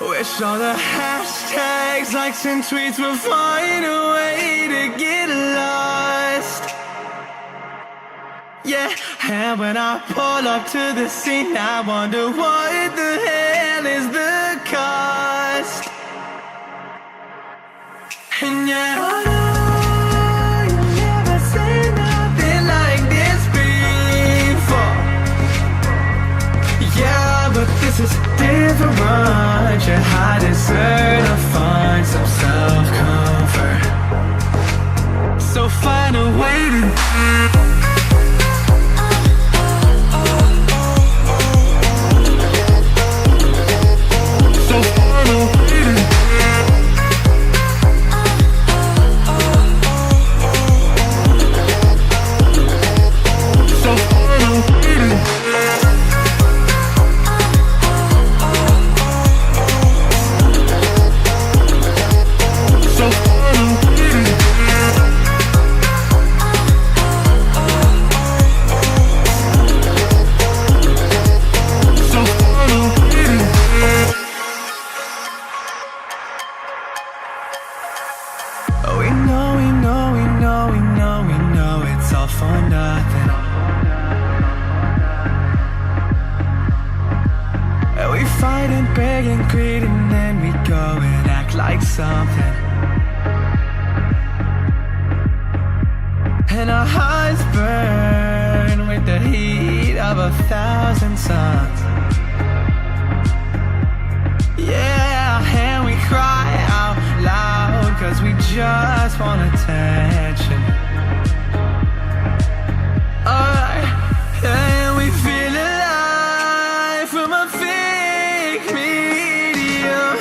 Wish all the hashtags, likes and tweets will find a way to get lost. Yeah, and when I pull up to the scene, I wonder what the hell is the cost. And yeah, I know you never seen nothing like this before. Yeah, but this is different. I deserve to find some self-comfort. So find a way to something, and our hearts burn with the heat of 1,000 suns. Yeah, and we cry out loud 'cause we just want attention. Alright, and we feel alive from a fake medium.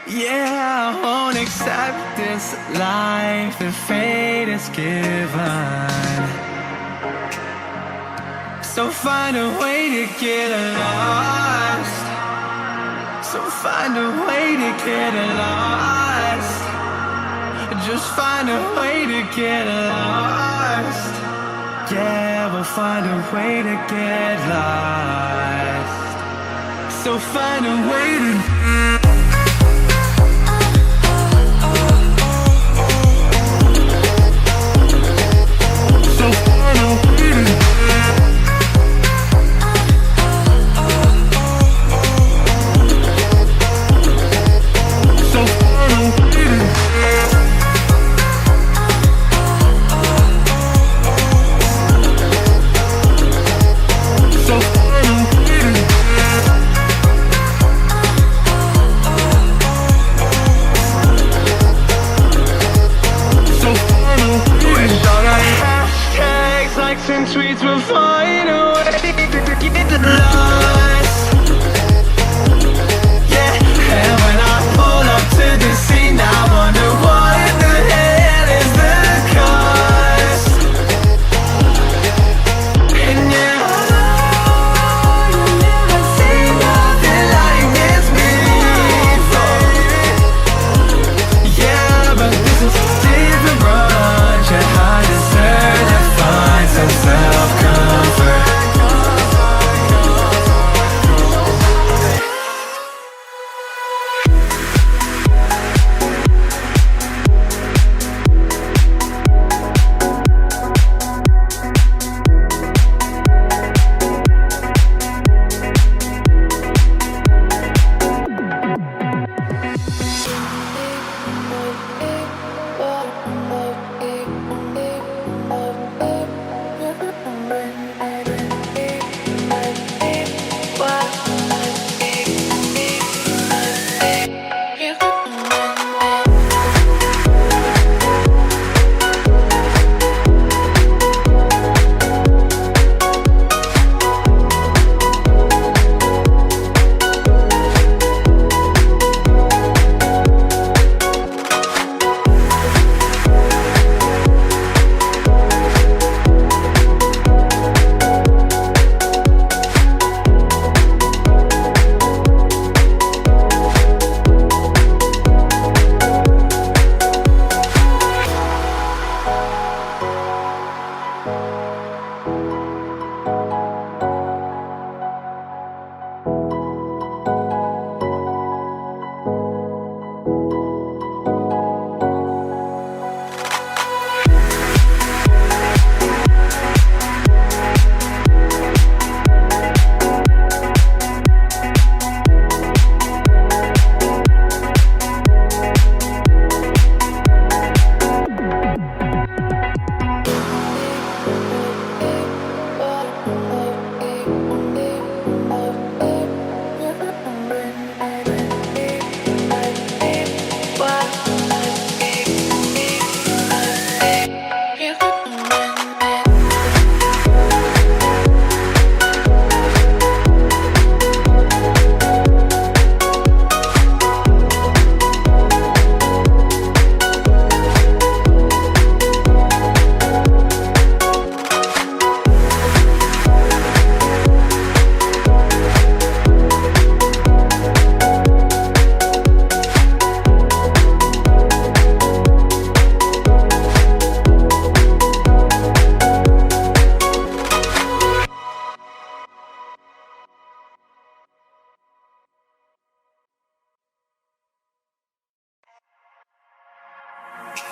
Yeah, I won't accept this life that fate has given. So find a way to get lost. So find a way to get lost. Just find a way to get lost. Yeah, we'll find a way to get lost. So find a way to and tweets will find a way to get lost. Yeah, and when I pull up to the scene, I wonder what the hell is the cost. And yeah, I know you've never seen nothing like this before. Yeah, but this is different. Yeah, I deserve to find some self-comfort.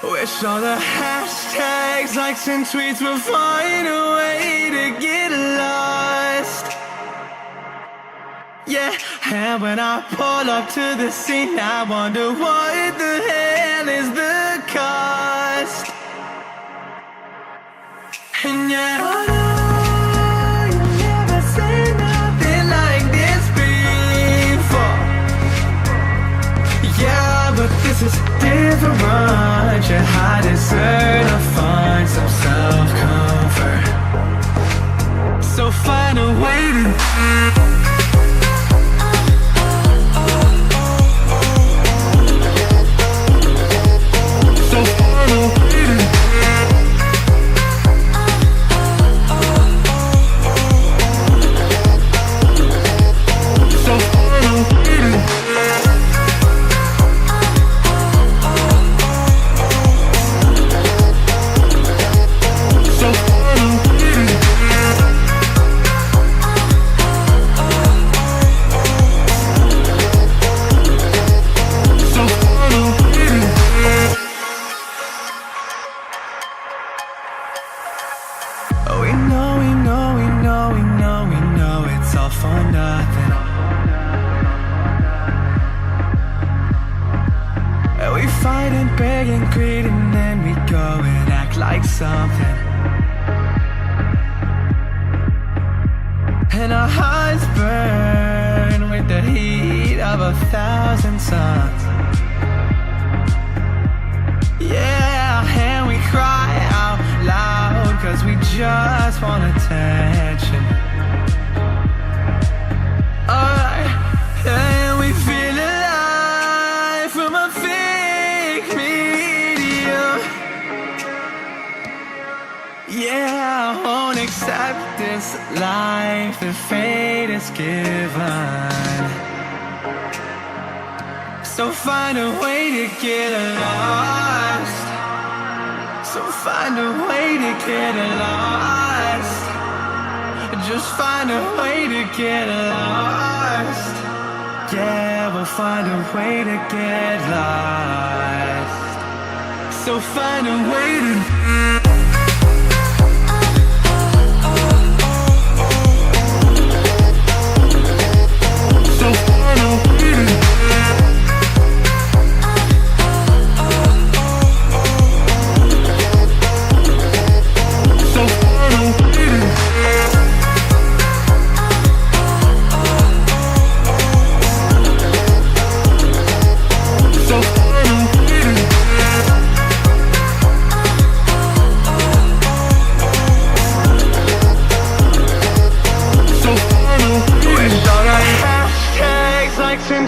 Wish all the hashtags, likes and tweets will find a way to get lost. Yeah, and when I pull up to the scene, I wonder what the hell is the cost. And yeah, I know you've never seen nothing like this before. Yeah, but this is different. Yeah, I deserve to find some self-comfort. So find a way to So and greet, and then we go and act like something. And our hearts burn with the heat of 1,000 suns. Yeah, and we cry out loud, 'cause we just want attention. And we feel alive from a fake medium. Yeah, I won't accept this life that fate is given. So find a way to get lost. So find a way to get lost. Just find a way to get lost. Yeah, we'll find a way to get lost. So find a way to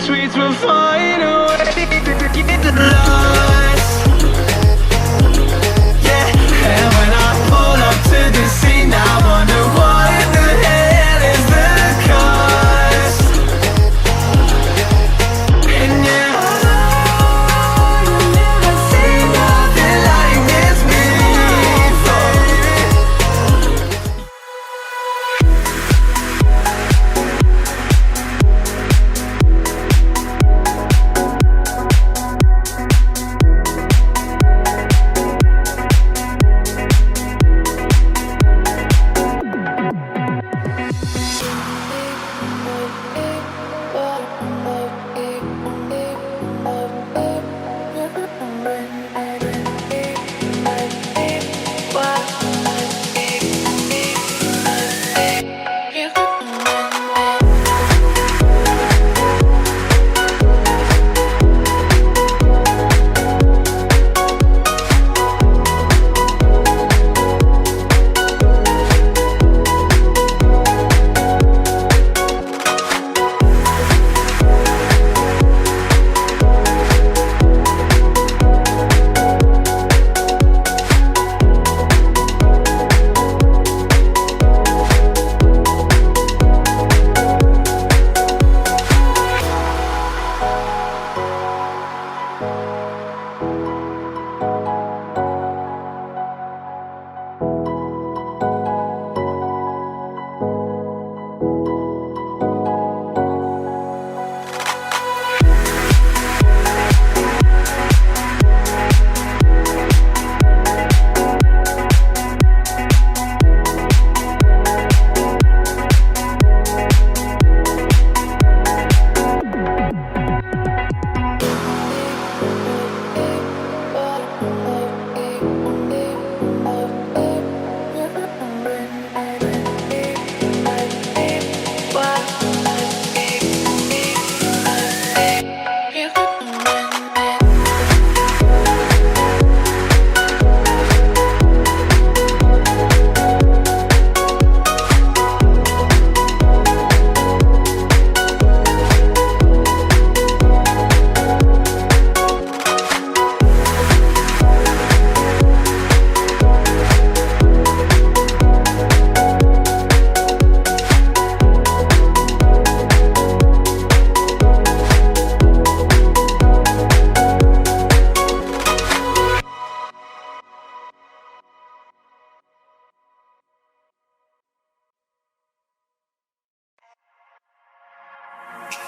tweets will find a way to get lost. Yeah, and when I pull up to the scene, I wonder what the hell is the cost. And yeah, you never seen nothing like this before.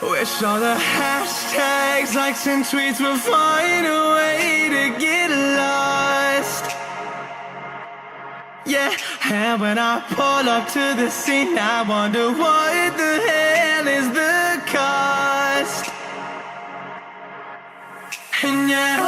Wish all the hashtags, likes and tweets will find a way to get lost. Yeah, and when I pull up to the scene, I wonder what the hell is the cost. And yeah,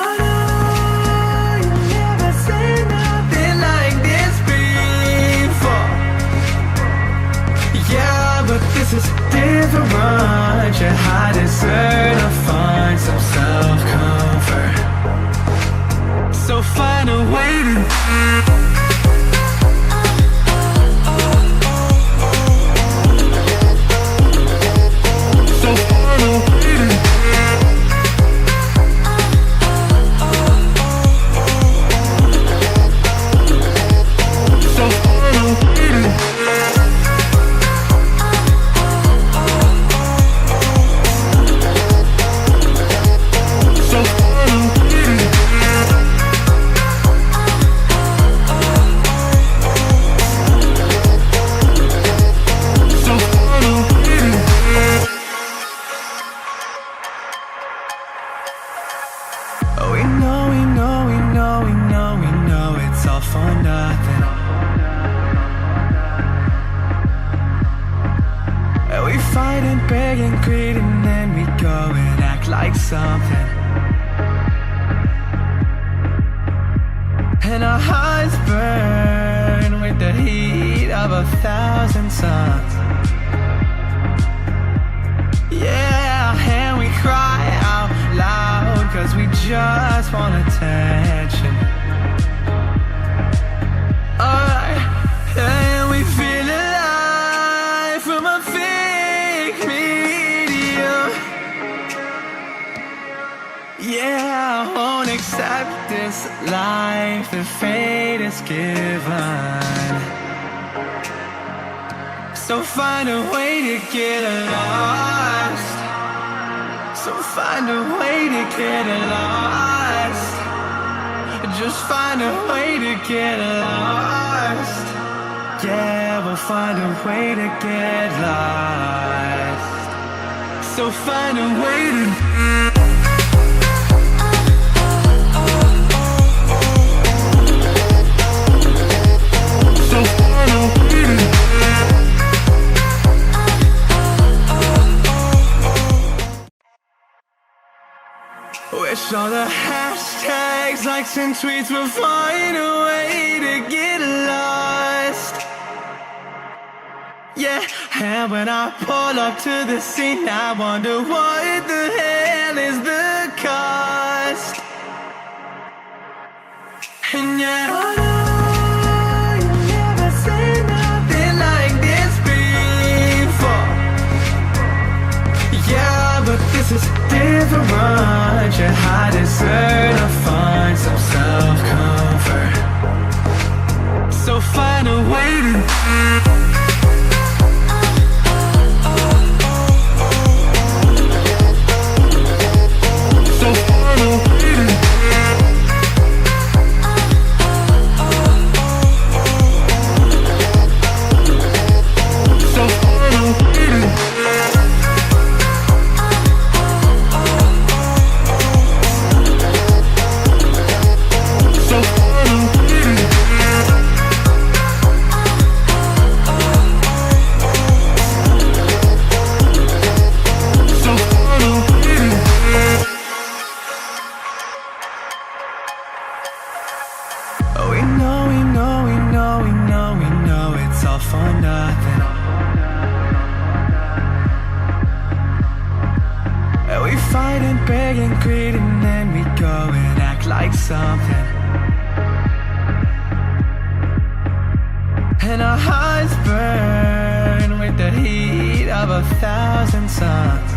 much, yeah, I deserve to find some self-comfort. So find a way to it's all for nothing. And we fight and beg and greed, and then we go and act like something. And our hearts burn with the heat of 1,000 suns. Yeah, and we cry out loud, 'cause we just want attention. And we feel alive from a fake medium. Yeah, I won't accept this life that fate is given. So find a way to get lost. So find a way to get lost. Just find a way to get lost. Yeah, we'll find a way to get lost. So find a way to wish all the hashtags, likes and tweets will find a way to get lost. Yeah, and when I pull up to the scene, I wonder what the hell is the cost. And yet I know you've never seen nothing like this before. Yeah, but this is different. Yeah, I deserve to find some self-comfort. So find a way to it's all for nothing. And we fight and beg and greed, and then we go and act like something. And our hearts burn with the heat of 1,000 suns.